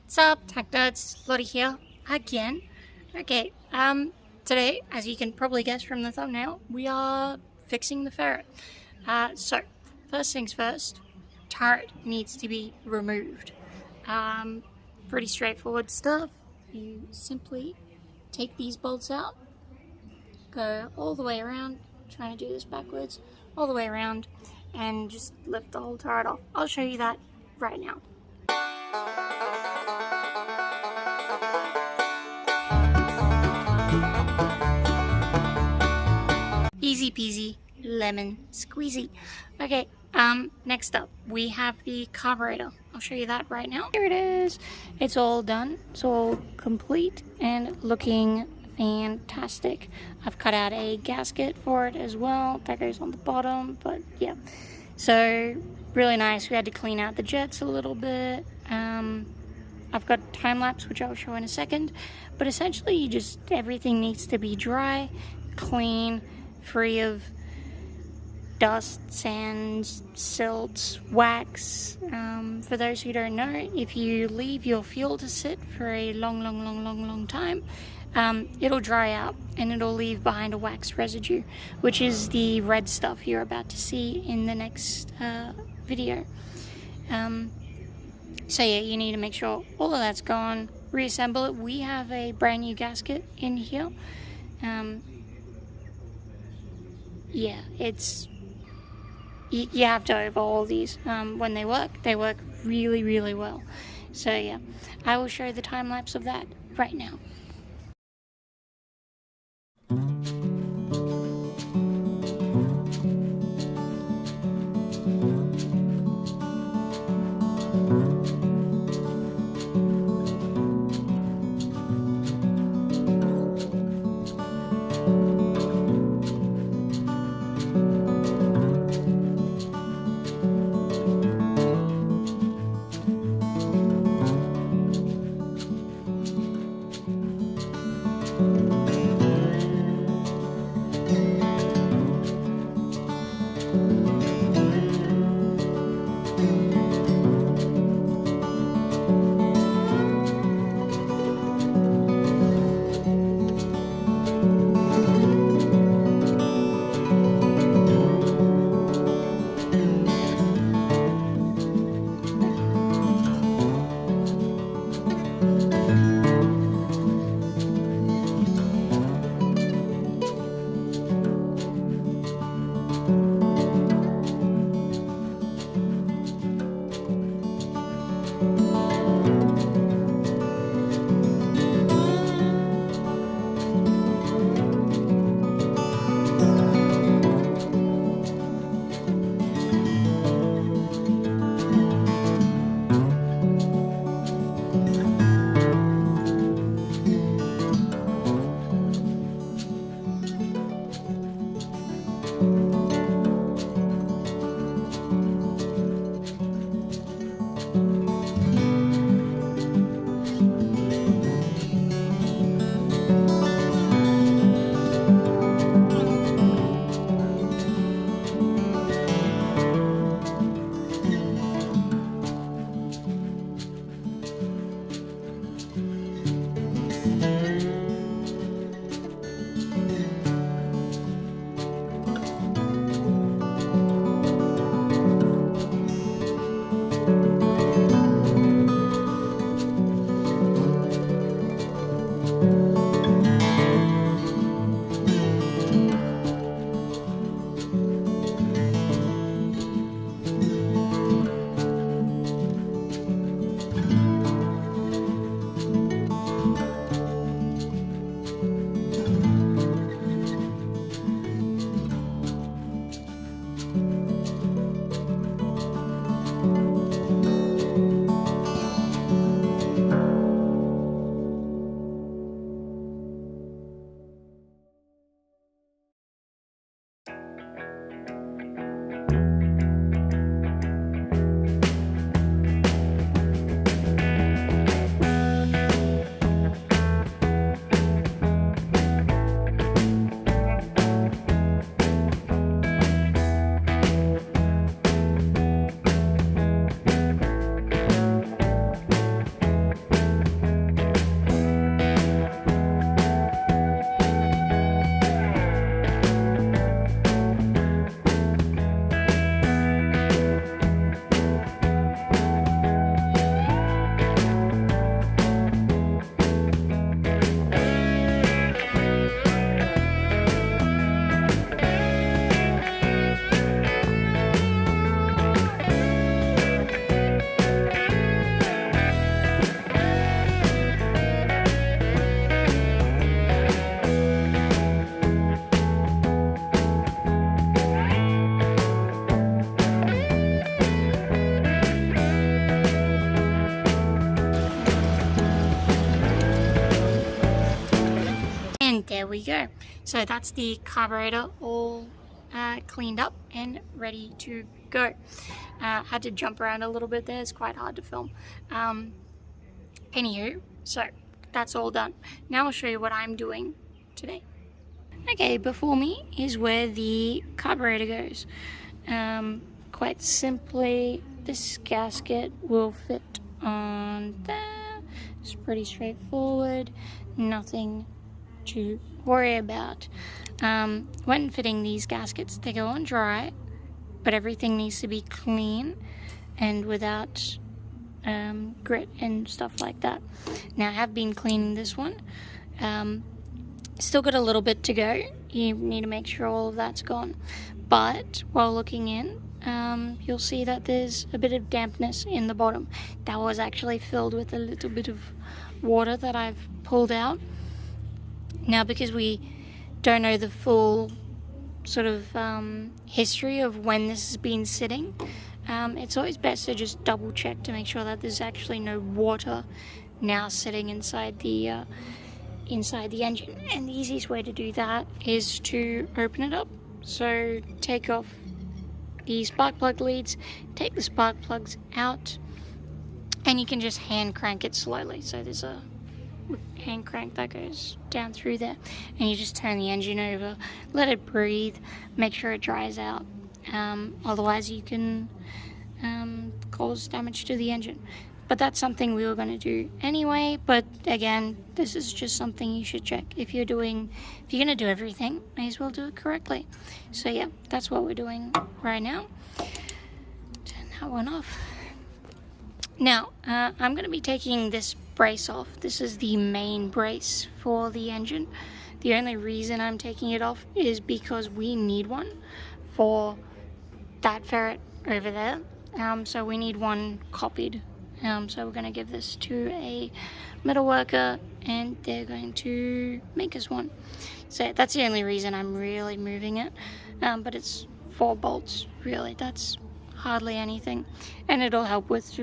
What's up, tech nerds? Lottie here again. Okay, today, as you can probably guess from the thumbnail, we are fixing the ferret. So, first things first, turret needs to be removed. Pretty straightforward stuff. You simply take these bolts out, go all the way around, trying to do this backwards, all the way around, and just lift the whole turret off. I'll show you that right now. Easy peasy, lemon squeezy. Okay, next up, we have the carburetor. I'll show you that right now. Here it is. It's all done. It's all complete and looking fantastic. I've cut out a gasket for it as well. That goes on the bottom, but yeah. So, really nice. We had to clean out the jets a little bit. I've got time lapse, which I'll show in a second. But essentially, everything needs to be dry, clean, free of dust, sands, silts, wax. For those who don't know, if you leave your fuel to sit for a long time, it'll dry out and it'll leave behind a wax residue, which is the red stuff you're about to see in the next video. So yeah, you need to make sure all of that's gone, reassemble it. We have a brand new gasket in here. Yeah, you have to overhaul these. When they work really well. So yeah, I will show the time lapse of that right now. we go. So that's the carburetor all cleaned up and ready to go. Had to jump around a little bit there, it's quite hard to film. Anywho, so that's all done. Now I'll show you what I'm doing today. Okay, before me is where the carburetor goes. Quite simply, this gasket will fit on there. It's pretty straightforward, nothing to worry about. When fitting these gaskets, they go on dry, but everything needs to be clean and without grit and stuff like that. Now I have been cleaning this one. Still got a little bit to go. You need to make sure all of that's gone. But while looking in, you'll see that there's a bit of dampness in the bottom. That was actually filled with a little bit of water that I've pulled out. Now, because we don't know the full sort of history of when this has been sitting, it's always best to just double check to make sure that there's actually no water now sitting inside the engine. And the easiest way to do that is to open it up. So take off the spark plug leads, take the spark plugs out, and you can just hand crank it slowly. So there's a hand crank that goes down through there, and you just turn the engine over, let it breathe, make sure it dries out. Otherwise you can cause damage to the engine. But that's something we were going to do anyway. But again, this is just something you should check. If you're going to do everything, may as well do it correctly. So yeah, that's what we're doing right now. Turn that one off. Now, I'm going to be taking this brace off. This is the main brace for the engine. The only reason I'm taking it off is because we need one for that ferret over there. So we need one copied. So we're going to give this to a metal worker and they're going to make us one. So that's the only reason I'm really moving it. But it's 4 bolts, really. That's hardly anything. And it'll help with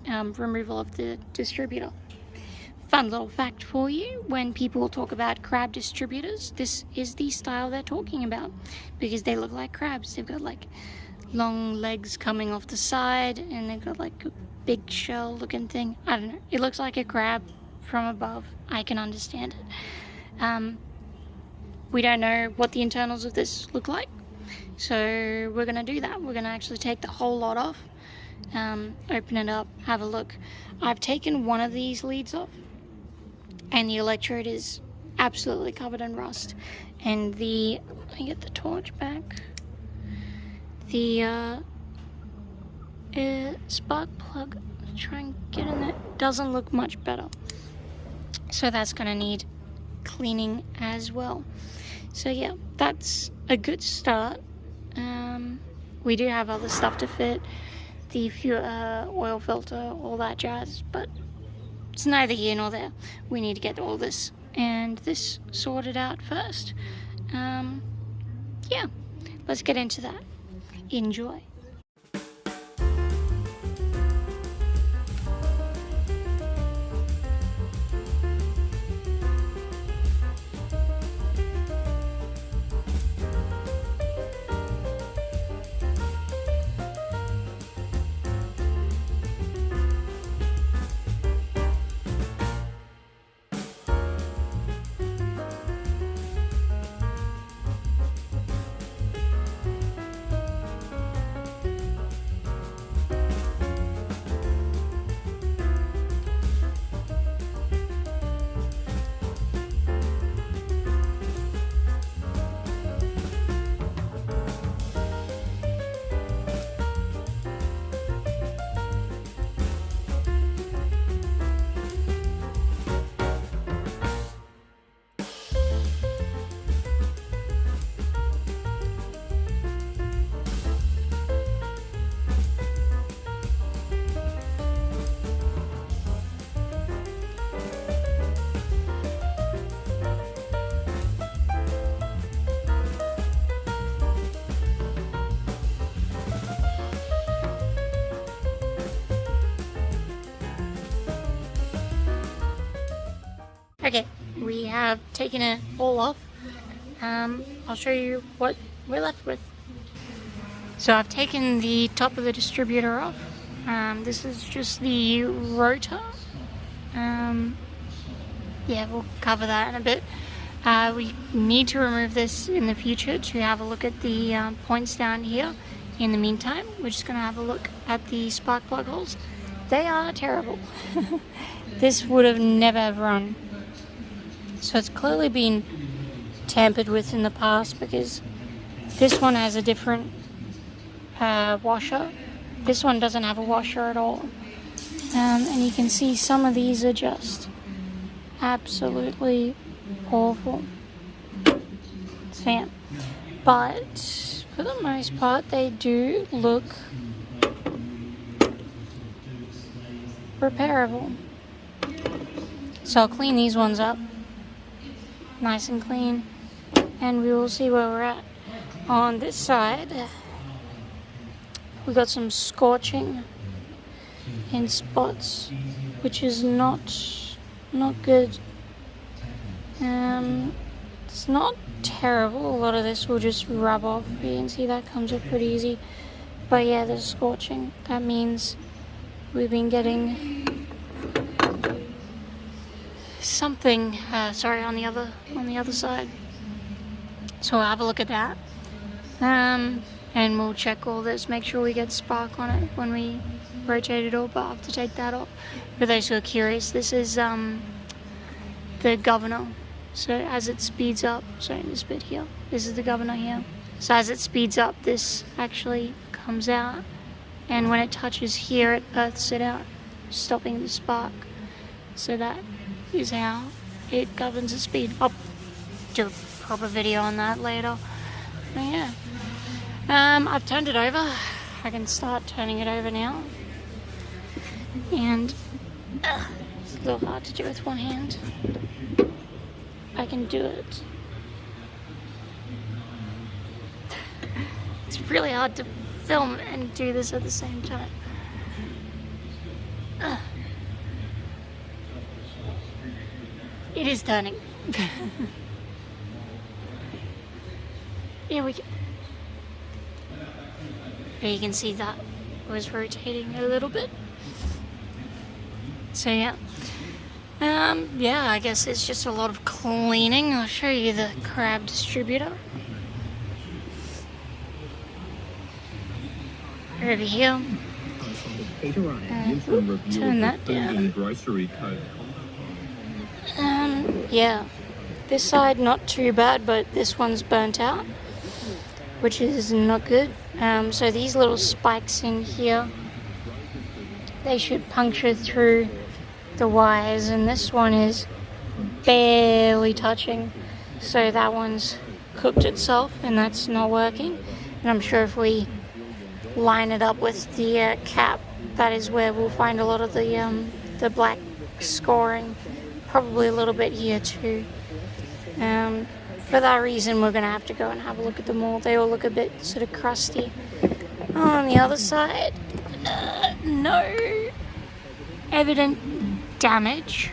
removal of the distributor. Fun little fact for you, when people talk about crab distributors, this is the style they're talking about, because they look like crabs. They've got like long legs coming off the side, and they've got like a big shell looking thing. I don't know, it looks like a crab from above. I can understand it. We don't know what the internals of this look like, so we're gonna do that. We're gonna actually take the whole lot off, open it up, have a look. I've taken one of these leads off, and the electrode is absolutely covered in rust. And let me get the torch back. The spark plug, try and get in there, doesn't look much better. So that's gonna need cleaning as well. So yeah, that's a good start. We do have other stuff to fit, the oil filter, all that jazz, but it's neither here nor there. We need to get all this and this sorted out first. Yeah, let's get into that. Enjoy. Okay, we have taken it all off. I'll show you what we're left with. So I've taken the top of the distributor off. This is just the rotor. Yeah, we'll cover that in a bit. We need to remove this in the future to have a look at the points down here. In the meantime, we're just going to have a look at the spark plug holes. They are terrible. This would have never run. So it's clearly been tampered with in the past, because this one has a different washer. This one doesn't have a washer at all. And you can see some of these are just absolutely awful. So yeah. But for the most part, they do look repairable. So I'll clean these ones up nice and clean, and we will see where we're at. On this side, we got some scorching in spots, which is not good. It's not terrible. A lot of this will just rub off. You can see that comes up pretty easy. But yeah, there's scorching. That means we've been getting something. Sorry, on the other side. So we'll have a look at that. And we'll check all this. Make sure we get spark on it when we rotate it all. But I'll have to take that off. For those who are curious, this is the governor. So as it speeds up, sorry, this bit here, this is the governor here. So as it speeds up, this actually comes out, and when it touches here, it earths it out, stopping the spark. So that is how it governs the speed. I'll do a proper video on that later. But yeah, I've turned it over. I can start turning it over now, and it's a little hard to do with one hand. I can do it. It's really hard to film and do this at the same time. It is turning. Here we go. There you can see that was rotating a little bit. So yeah. Yeah, I guess it's just a lot of cleaning. I'll show you the crab distributor. Over here. Turn that down. Yeah, this side not too bad, but this one's burnt out, which is not good. So these little spikes in here, they should puncture through the wires, and this one is barely touching, so that one's cooked itself and that's not working. And I'm sure if we line it up with the cap, that is where we'll find a lot of the black scoring, probably a little bit here too. For that reason, we're gonna have to go and have a look at them all. They all look a bit sort of crusty. On the other side, no evident damage,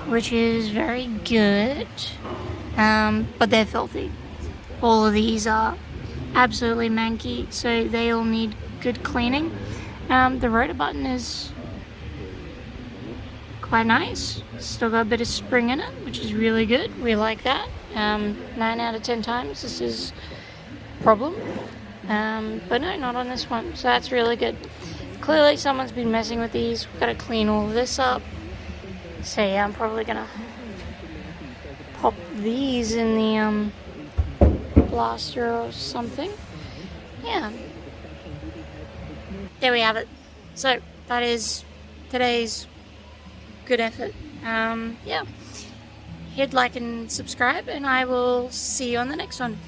which is very good, but they're filthy. All of these are absolutely manky, so they all need good cleaning. The rotor button is quite nice. Still got a bit of spring in it, which is really good. We like that. 9 out of 10 times this is a problem, but no, not on this one, so that's really good. Clearly someone's been messing with these. We've got to clean all of this up. So yeah, I'm probably gonna pop these in the blaster or something. Yeah. There we have it. So that is today's good effort. Yeah. Hit like and subscribe, and I will see you on the next one.